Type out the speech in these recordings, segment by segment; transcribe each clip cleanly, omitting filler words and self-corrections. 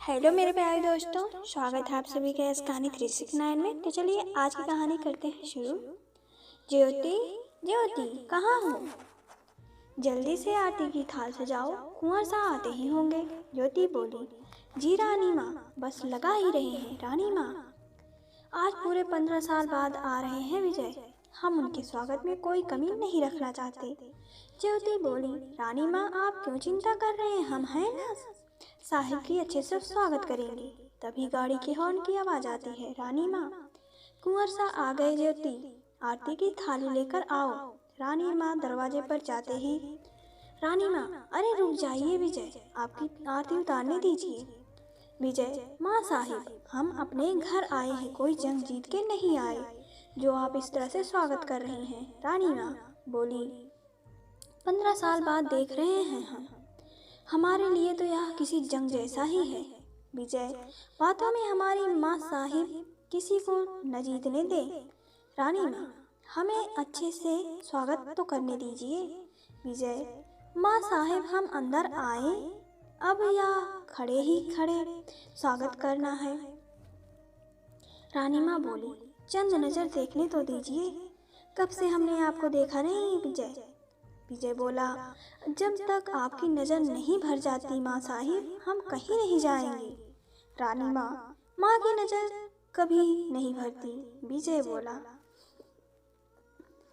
Hello मेरे प्यारे दोस्तों, स्वागत है आप सभी का इस कहानी 369 में। तो चलिए आज की कहानी करते हैं शुरू। ज्योति, ज्योति कहाँ हो? जल्दी से आरती की थाल सजाओ, कुंवर साहब आते ही होंगे। ज्योति बोली, जी रानी माँ, बस लगा ही रहे हैं रानी माँ। आज पूरे 15 साल बाद आ रहे हैं विजय, हम उनके स्वागत में कोई कमी नहीं रखना चाहते। ज्योति बोली, रानी माँ आप क्यों चिंता कर रहे हैं, हम हैं ना, साहिब की अच्छे से स्वागत करेंगे। तभी गाड़ी के हॉर्न की आवाज आती है। रानी माँ, कुंवर सा आ गए। ज्योति, आरती की थाली लेकर आओ। रानी माँ दरवाजे पर जाते ही, रानी माँ, अरे रुक जाइए विजय, आपकी आरती उतारने दीजिए। विजय, माँ साहिब, हम अपने घर आए हैं, कोई जंग जीत के नहीं आए जो आप इस तरह से स्वागत कर रही हैं। रानी माँ बोली, 15 साल बाद देख रहे हैं हम, हमारे लिए तो यह किसी जंग जैसा ही है। विजय, बातों में हमारी माँ साहिब किसी को न जीतने दे। रानी माँ, हमें अच्छे से स्वागत तो करने दीजिए। विजय, माँ साहिब हम अंदर आए अब या खड़े ही खड़े स्वागत करना है? रानी माँ बोली, चंद नजर देखने तो दीजिए, कब से हमने आपको देखा नहीं। विजय विजय बोला, जब तक आपकी नजर नहीं भर जाती माँ साहिब, हम कहीं नहीं जाएंगे। रानी माँ, माँ की नजर कभी नहीं भरती। विजय बोला,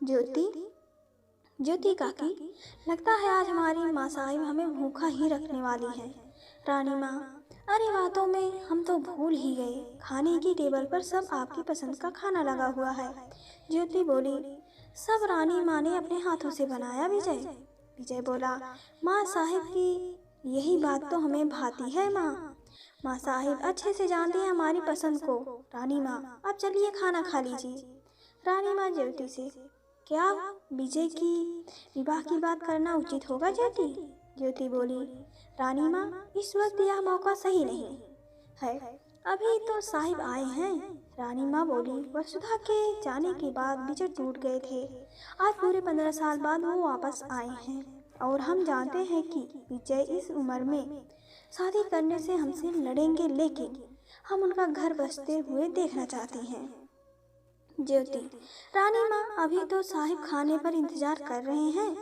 ज्योति, ज्योति काकी, लगता है आज हमारी माँ साहिब हमें भूखा ही रखने वाली है। रानी माँ, अरे बातों में हम तो भूल ही गए, खाने की टेबल पर सब आपकी पसंद का खाना लगा हुआ है। ज्योति बोली, सब रानी माँ ने अपने हाथों से बनाया। विजय विजय बोला, माँ साहिब की यही बात तो हमें भाती है। माँ साहिब अच्छे से जानती है हमारी पसंद को। रानी माँ, अब चलिए खाना खा लीजिए। रानी माँ ज्योति से, क्या विजय की विवाह की बात करना उचित होगा ज्योति? ज्योति बोली, रानी माँ, इस वक्त यह मौका सही नहीं है, अभी तो साहिब आए हैं। रानी माँ बोली, वसुधा के जाने के बाद विजय टूट गए थे, आज पूरे 15 साल बाद वो वापस आए हैं और हम जानते हैं कि विजय इस उम्र में शादी करने से हमसे लड़ेंगे, लेकिन हम उनका घर बसते हुए देखना चाहते हैं। ज्योति, रानी माँ, अभी तो साहिब खाने पर इंतजार कर रहे हैं।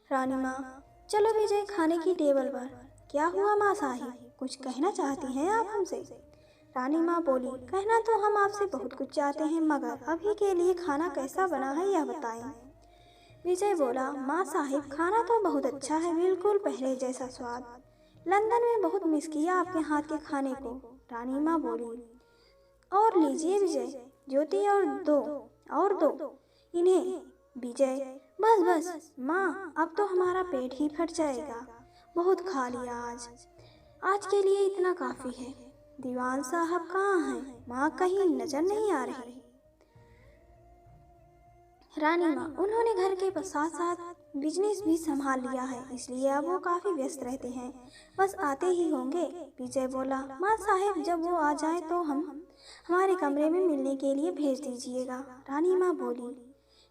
रानी माँ, चलो विजय खाने की टेबल पर। क्या हुआ माँ साहिब, कुछ कहना चाहती हैं आप हमसे? रानी माँ बोली, कहना तो हम आपसे बहुत कुछ चाहते हैं, मगर अभी के लिए खाना कैसा बना है यह बताएं। विजय बोला, माँ साहिब खाना तो बहुत अच्छा है, बिल्कुल पहले जैसा स्वाद, लंदन में बहुत मिस किया आपके हाथ के खाने को। रानी माँ बोली, और लीजिए विजय। ज्योति, और दो इन्हें। विजय, बस बस माँ, अब तो हमारा पेट ही फट जाएगा, बहुत खा लिया आज के लिए इतना काफी है। दीवान साहब कहाँ हैं? माँ कहीं नजर नहीं आ रही। रानी माँ, उन्होंने घर के साथ साथ बिजनेस भी संभाल लिया है, इसलिए अब वो काफी व्यस्त रहते हैं, बस आते ही होंगे। विजय बोला, माँ साहिब जब वो आ जाए तो हम हमारे कमरे में मिलने के लिए भेज दीजिएगा। रानी माँ बोली,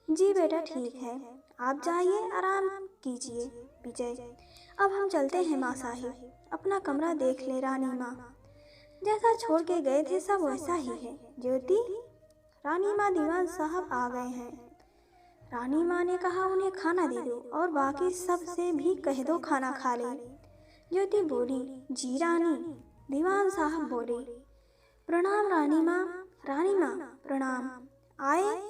जी बेटा ठीक है, आप जाइए आराम कीजिए। विजय, अब हम चलते हैं माँ साहिब, अपना कमरा देख ले। रानी माँ, जैसा छोड़ के गए थे सब वैसा ही है। ज्योति, रानी माँ, दीवान साहब आ गए हैं। रानी माँ ने कहा उन्हें खाना दे दो और बाकी सब से भी कह दो खाना खा ले। ज्योति बोली, जी रानी। दीवान साहब बोले, प्रणाम रानी माँ। रानी माँ, प्रणाम, आए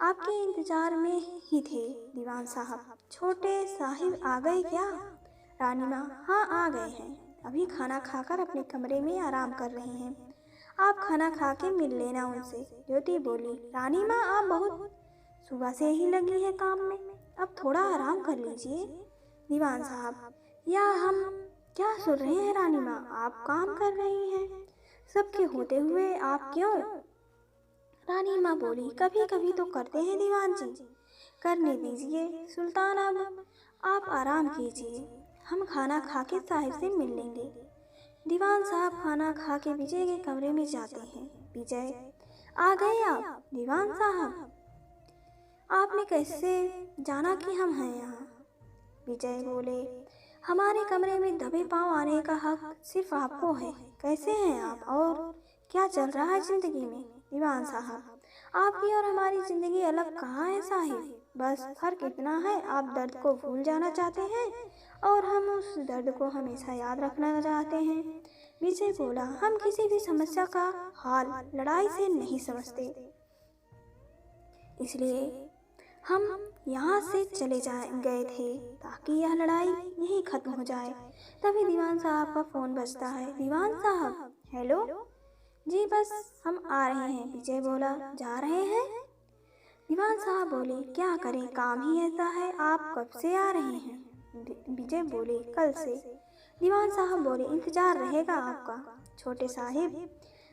आपके इंतजार में ही थे। दीवान साहब, छोटे साहिब आ गए क्या? रानी माँ, हाँ आ गए हैं, अभी खाना खाकर अपने कमरे में आराम कर रहे हैं, आप खाना खा के मिल लेना उनसे। ज्योति बोली, रानी माँ आप बहुत सुबह से ही लगी है काम में, अब थोड़ा आराम कर लीजिए। दीवान साहब, या हम क्या सुन रहे हैं रानी माँ, आप काम कर रही हैं, सबके होते हुए आप क्यों? रानी माँ बोली, कभी कभी तो करते हैं दीवान जी, करने दीजिए सुल्तान, अब आप आराम कीजिए, हम खाना खा के साहिब से मिल लेंगे। दीवान साहब खाना खा के विजय के कमरे में जाते हैं। विजय, आ गए आप? दीवान साहब, आपने कैसे जाना कि हम हैं यहाँ? विजय बोले, हमारे कमरे में दबे पांव आने का हक सिर्फ आपको है। कैसे हैं आप और क्या चल रहा है जिंदगी में? दीवान साहब, आपकी और हमारी जिंदगी अलग कहाँ है साहिब, बस फर्क इतना है आप दर्द को भूल जाना चाहते हैं और हम उस दर्द को हमेशा याद रखना चाहते हैं। विजय बोला, हम किसी भी समस्या का हाल लड़ाई से नहीं समझते, इसलिए हम यहाँ से चले गए थे ताकि यह लड़ाई यहीं खत्म हो जाए। तभी दीवान साहब का फोन बजता है। दीवान साहब, हेलो जी, बस हम आ रहे हैं। विजय बोला, जा रहे हैं? दीवान साहब बोले, क्या करें, काम ही ऐसा है। आप कब से आ रहे हैं? विजय बोले, कल से। दीवान साहब बोले, इंतजार रहेगा आपका। छोटे साहिब,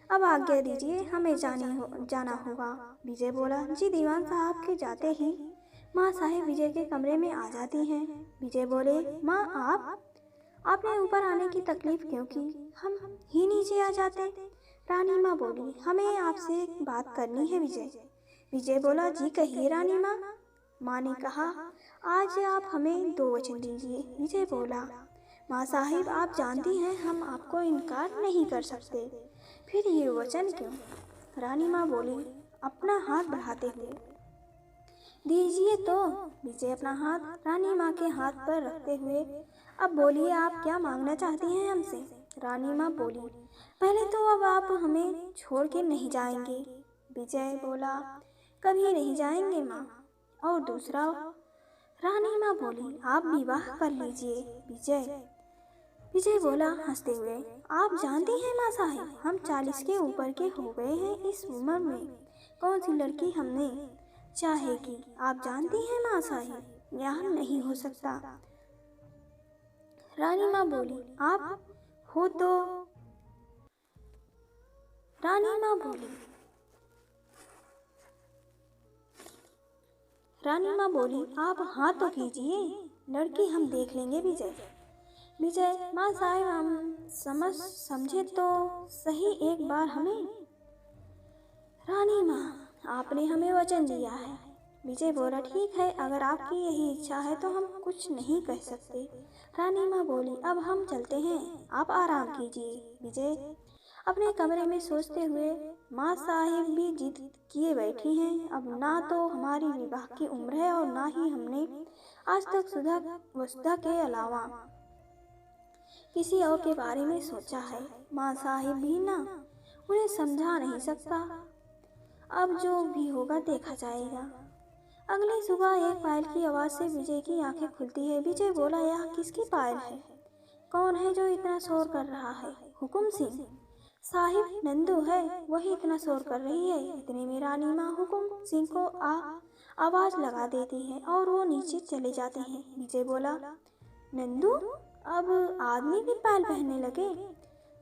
अब आज्ञा दीजिए, हमें जाना होगा। विजय बोला, जी। दीवान साहब के जाते ही माँ साहिब विजय के कमरे में आ जाती हैं। विजय बोले, माँ आपने ऊपर आने की तकलीफ क्यों की, हम ही नीचे आ जाते। रानी माँ बोली, हमें आपसे एक बात करनी है विजय। विजय बोला, जी कहिए रानी माँ। माँ ने कहा, आज आप हमें 2 वचन दीजिए। विजय बोला, माँ साहिब, आप जानती हैं हम आपको इनकार नहीं कर सकते, फिर ये वचन क्यों? रानी माँ बोली, अपना हाथ बढ़ाते हुए। दीजिए तो। विजय अपना हाथ रानी माँ के हाथ पर रखते हुए, अब बोलिए आप क्या मांगना चाहती हैं हमसे? रानी माँ बोली, पहले तो अब आप हमें छोड़ के नहीं जाएंगे। विजय बोला, कभी नहीं जाएंगे माँ। और दूसरा? रानी माँ बोली, आप विवाह कर लीजिए। विजय बोला हंसते हुए, आप जानती हैं माँ साहिब, हम 40 के ऊपर के हो गए हैं। इस उम्र में कौन सी लड़की हमने चाहेगी, आप जानती हैं माँ साहिब, यह नहीं हो सकता। रानी माँ बोली, आप हो तो। रानी माँ बोली, आप हाँ तो कीजिए, लड़की हम देख लेंगे। विजय, माँ साहिब, हम समझे तो सही एक बार हमें। रानी माँ, आपने हमें वचन दिया है। विजय बोला, ठीक है, अगर आपकी यही इच्छा है तो हम कुछ नहीं कह सकते। रानी माँ बोली, अब हम चलते हैं, आप आराम कीजिए। विजय अपने कमरे में सोचते हुए, माँ साहिब भी जिद किए बैठी हैं। अब ना तो हमारी विवाह की उम्र है और ना ही हमने आज तक वसुधा के अलावा किसी और के बारे में सोचा है। माँ साहिब भी ना उन्हें समझा नहीं सकता। अब जो भी होगा देखा जाएगा। अगली सुबह एक पायल की आवाज़ से विजय की आंखें खुलती है। विजय बोला, यह किसकी पायल है? कौन है जो इतना शोर कर रहा है? हुकुम सिंह। साहिब, नंदू है, वही इतना शोर कर रही है। इतने में रानी माँ हुकुम सिंह को आवाज़ लगा देती है और वो नीचे चले जाते हैं। विजय बोला, नंदू अब आदमी भी पायल पहनने लगे,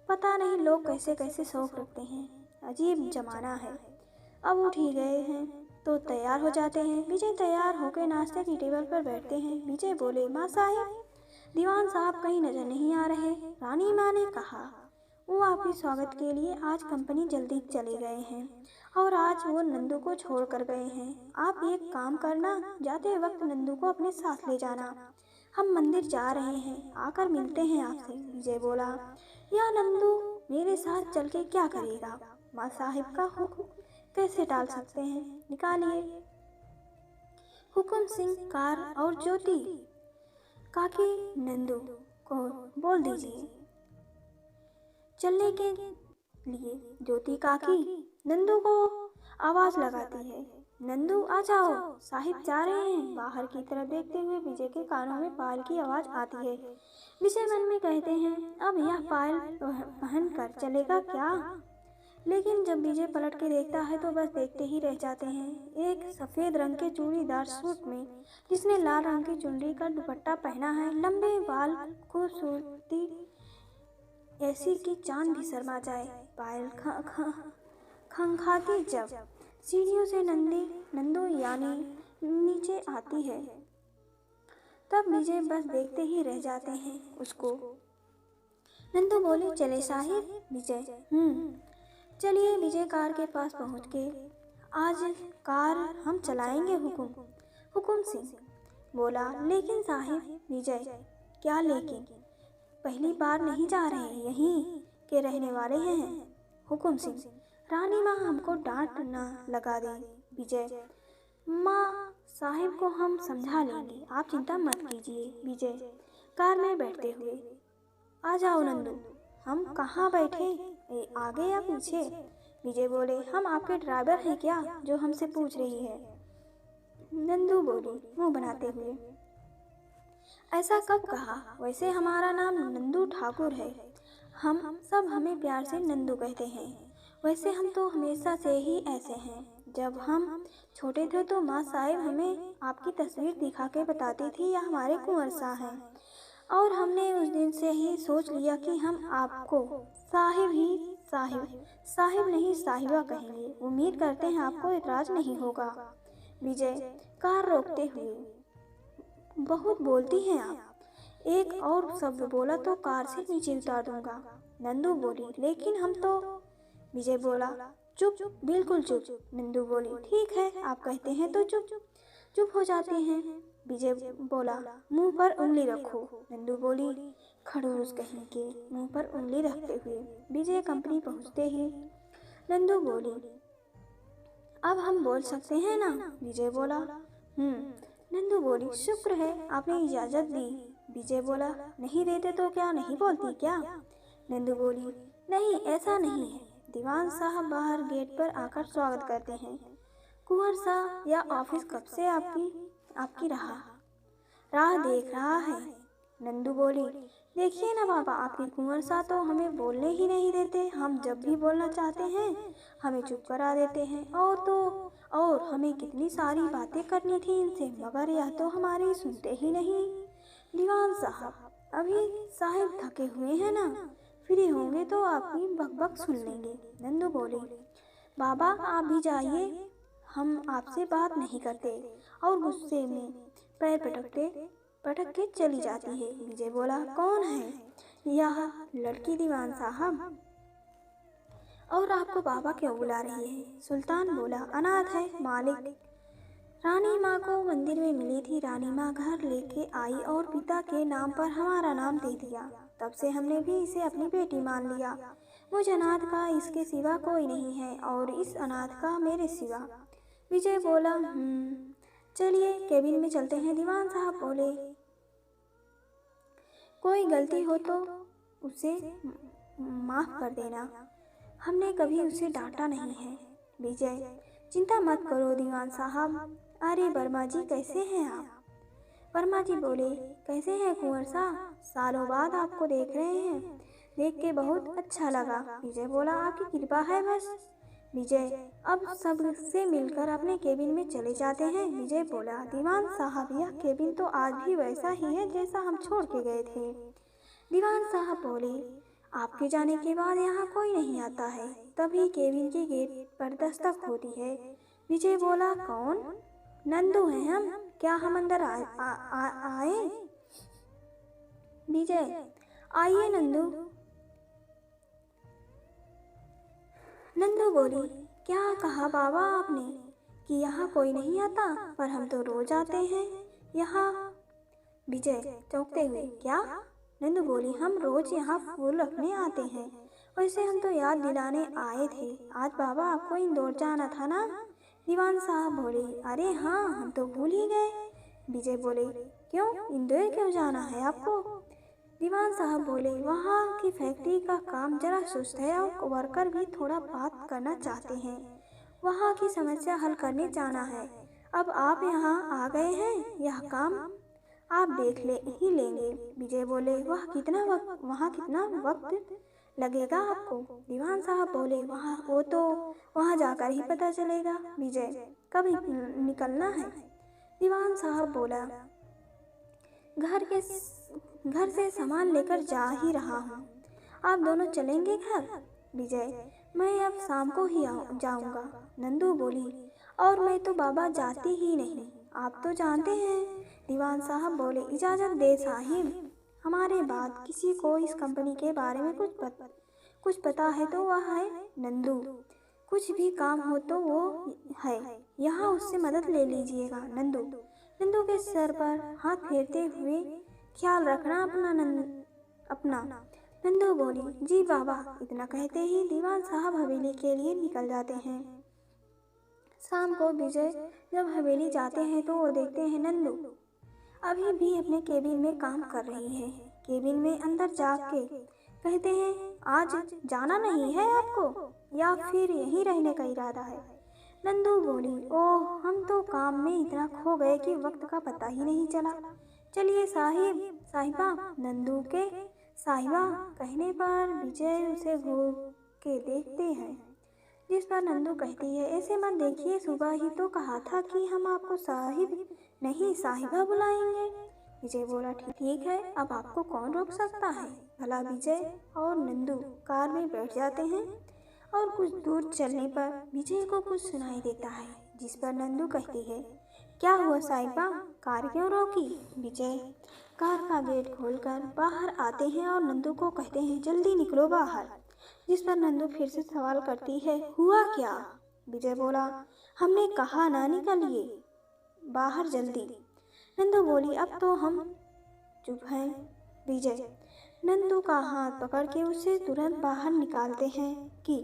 पता नहीं लोग कैसे कैसे शौक रखते हैं, अजीब जमाना है। अब उठ ही गए हैं तो तैयार हो जाते हैं। विजय तैयार होकर नाश्ते की टेबल पर बैठते हैं। विजय बोले, माँ साहिब, दीवान साहब कहीं नजर नहीं आ रहे। रानी माँ ने कहा, वो आपके स्वागत के लिए आज कंपनी जल्दी चले गए हैं और आज वो नंदू को छोड़ कर गए हैं। आप एक काम करना, जाते वक्त नंदू को अपने साथ ले जाना, हम मंदिर जा रहे हैं, आकर मिलते हैं आपसे। विजय बोला, या नंदू मेरे साथ चल के क्या करेगा? माँ साहिब का हुक्म कैसे टाल सकते हैं? निकालिए। हुकुम सिंह कार और ज्योति काकी नंदू को बोल दीजिए चलने के लिए। ज्योति काकी नंदू को आवाज लगाती है, नंदू आ जाओ, साहिब जा रहे हैं। बाहर की तरफ देखते हुए विजय के कानों में पायल की आवाज आती है। विजय मन में कहते हैं, अब यह पायल पहन कर चलेगा क्या? लेकिन जब विजय पलट के देखता है तो बस देखते ही रह जाते हैं। एक सफेद रंग के चूड़ीदार सूट में जिसने लाल रंग की चुनरी का दुपट्टा पहना है, लंबे बाल, खूबसूरती ऐसी कि चांद भी शर्मा जाए। पायल खंखाती जब सीढ़ियों से नंदू यानी नीचे आती है, तब विजय बस देखते ही रह जाते हैं उसको। नंदू बोले, चले साहिब? विजय, चलिए। विजय कार के पास पहुंच के, आज कार हम चलाएंगे हुकुम सिंह बोला। लेकिन साहिब। विजय, क्या लेकिन? पहली बार नहीं जा रहे, के रहने वाले हैं। हुकुम सिंह। रानी माँ हमको डांट न लगा दे। विजय। माँ साहिब को हम समझा लेंगे, आप चिंता मत कीजिए। विजय कार में बैठते हुए। आ जाओ नंदू। हम कहाँ बैठे, आगे या पीछे? विजय बोले, हम आपके ड्राइवर हैं क्या जो हमसे पूछ रही है? नंदू बोली मुंह बनाते हुए, ऐसा कब कहा? वैसे हमारा नाम नंदू ठाकुर है, हम सब हमें प्यार से नंदू कहते हैं। वैसे हम तो हमेशा से ही ऐसे हैं। जब हम छोटे थे तो माँ साहिब हमें आपकी तस्वीर दिखा के बताती थी, यह हमारे कुंवर सा हैं, और हमने उस दिन से ही सोच लिया कि हम आपको साहिब नहीं साहिबा कहेंगे। उम्मीद करते हैं आपको इतराज नहीं होगा। विजय कार रोकते हुए, बहुत बोलती हैं आप, एक और शब्द बोला तो कार से नीचे उतार दूंगा। नंदू बोली, लेकिन हम तो। विजय बोला, चुप, बिल्कुल चुप। नंदू बोली, ठीक है, आप कहते हैं तो चुप हो जाते हैं। विजय बोला, मुंह पर उंगली रखो। नंदू बोली, खड़ूस कहीं के, मुंह पर उंगली रखते हुए। विजय कंपनी पहुंचते ही नंदू बोली, अब हम बोल सकते हैं ना? विजय बोला, नंदू बोली, शुक्र है आपने इजाजत दी। विजय बोला, नहीं देते तो क्या नहीं बोलती क्या? नंदू बोली, नहीं ऐसा नहीं है। दीवान साहब बाहर गेट पर आकर स्वागत करते हैं। कुंवर साहब या ऑफिस कब से आपकी राह देख रहा है। नंदू बोली, देखिए ना बाबा, आपकी कुंवर सा तो हमें बोलने ही नहीं देते। हम जब भी बोलना चाहते हैं हमें चुप करा देते हैं। और हमें कितनी सारी बातें करनी थी इनसे, मगर यह तो हमारी सुनते ही नहीं। दीवान साहब, अभी साहिब थके हुए हैं ना, फ्री होंगे तो आपकी बकबक सुन लेंगे। नंदू बोली, बाबा आप भी जाइए, हम आपसे बात नहीं करते। और गुस्से में पैर पटक के चली जाती है। विजय बोला, कौन है यह लड़की? दीवान साहब। और आपको बाबा क्यों बुला रही है? सुल्तान बोला, अनाथ है मालिक। रानी माँ को मंदिर में मिली थी। रानी माँ घर लेके आई और पिता के नाम पर हमारा नाम दे दिया। तब से हमने भी इसे अपनी बेटी मान लिया। मुझ अनाथ का इसके सिवा कोई नहीं है और इस अनाथ का मेरे सिवा। विजय बोला, चलिए केबिन में चलते हैं। दीवान साहब बोले, कोई गलती हो तो उसे माफ कर देना, हमने कभी उसे डांटा नहीं है। विजय, चिंता मत करो दीवान साहब। अरे वर्मा जी, कैसे हैं आप? वर्मा जी बोले, कैसे हैं कुंवर साहब, सालों बाद आपको देख रहे हैं, देख के बहुत अच्छा लगा। विजय बोला, आपकी कृपा है बस। विजय, अब सबसे मिलकर अपने केबिन में चले जाते हैं। विजय बोला, दीवान साहब, यह केबिन तो आज भी वैसा ही है जैसा हम छोड़ के गए थे। दीवान साहब बोले, आपके जाने के बाद यहाँ कोई नहीं आता है। तभी केबिन के गेट पर दस्तक होती है। विजय बोला, कौन? नंदू हैं हम, क्या हम अंदर आए? विजय, आइए नंदू। नंदू बोली, क्या कहा बाबा आपने कि यहाँ कोई नहीं आता? पर हम तो रोज आते हैं यहाँ। विजय चौंकते हुए, क्या? नंदू बोली, हम रोज यहाँ फूल रखने आते हैं। वैसे हम तो याद दिलाने आए थे, आज बाबा आपको इंदौर जाना था ना? दीवान साहब बोले, अरे हाँ, हम तो भूल ही गए। विजय बोले, क्यों, इंदौर क्यों जाना है आपको? दीवान साहब बोले, वहाँ की फैक्ट्री का काम जरा सुस्त है और वर्कर भी थोड़ा बात करना चाहते हैं। वहाँ की समस्या हल करने जाना है। अब आप यहाँ आ गए हैं, यह काम आप देख ही लेंगे। विजय बोले, वहाँ कितना वक्त लगेगा आपको? दीवान साहब बोले, वहाँ जाकर ही पता चलेगा। विजय, कब निकलना है? दीवान साहब बोला, घर से सामान लेकर जा ही रहा हूँ। आप दोनों चलेंगे घर? विजय, मैं अब शाम को ही जाऊँगा। नंदू बोली, और मैं तो बाबा जाती ही नहीं, आप तो जानते हैं। दीवान साहब बोले, इजाज़त दे साहिब, हमारे बाद किसी को इस कंपनी के बारे में कुछ पता है तो वह है नंदू। कुछ भी काम हो तो वो है यहाँ, उससे मदद ले लीजिएगा। नंदू के सर पर हाथ फेरते हुए, ख्याल रखना अपना। नंदू बोली, जी बाबा। इतना कहते ही दीवान साहब हवेली के लिए निकल जाते हैं। शाम को विजय जब हवेली जाते हैं तो वो देखते हैं नंदू अभी भी अपने केबिन में काम कर रही है। केबिन में अंदर जाग के कहते हैं, आज जाना नहीं है आपको या फिर यहीं रहने का इरादा है? नंदू बोली, ओह, हम तो काम में इतना खो गए कि वक्त का पता ही नहीं चला। चलिए साहिबा। नंदू के साहिबा कहने पर विजय उसे घूर के देखते हैं, जिस पर नंदू कहती है, ऐसे मत देखिए, सुबह ही तो कहा था कि हम आपको साहिब नहीं साहिबा बुलाएंगे। विजय बोला, ठीक है, अब आपको कौन रोक सकता है? भला। विजय और नंदू कार में बैठ जाते हैं और कुछ दूर चलने पर विजय को कुछ सुनाई देता है, जिस पर नंदू कहती है, क्या हुआ साहिबा, कार क्यों रोकी? विजय कार का गेट खोलकर बाहर आते हैं और नंदू को कहते हैं, जल्दी निकलो बाहर। जिस पर नंदू फिर से सवाल करती है, हुआ क्या? विजय बोला, हमने कहा ना निकलिए बाहर जल्दी। नंदू बोली, अब तो हम चुप हैं। विजय नंदू का हाथ पकड़ के उसे तुरंत बाहर निकालते हैं कि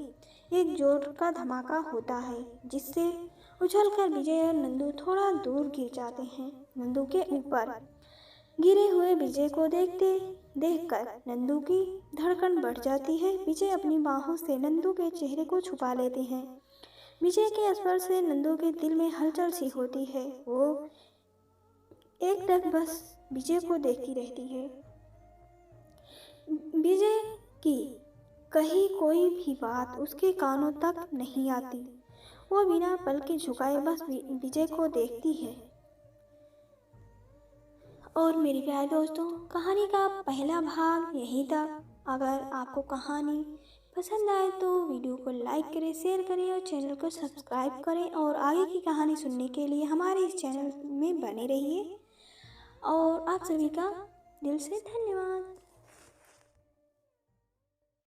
एक जोर का धमाका होता है, जिससे उछलकर विजय और नंदू थोड़ा दूर गिर जाते हैं। नंदू के ऊपर गिरे हुए विजय को देखकर नंदू की धड़कन बढ़ जाती है। विजय अपनी बाहों से नंदू के चेहरे को छुपा लेते हैं। विजय के स्पर्श से नंदू के दिल में हलचल सी होती है। वो एक टक बस विजय को देखती रहती है। विजय की कही कोई भी बात उसके कानों तक नहीं आती। वो बिना पलके झुकाए बस विजय को देखती है। और मेरे प्यारे दोस्तों, कहानी का पहला भाग यहीं तक। अगर आपको कहानी पसंद आए तो वीडियो को लाइक करें, शेयर करें और चैनल को सब्सक्राइब करें। और आगे की कहानी सुनने के लिए हमारे इस चैनल में बने रहिए। और आप सभी का दिल से धन्यवाद।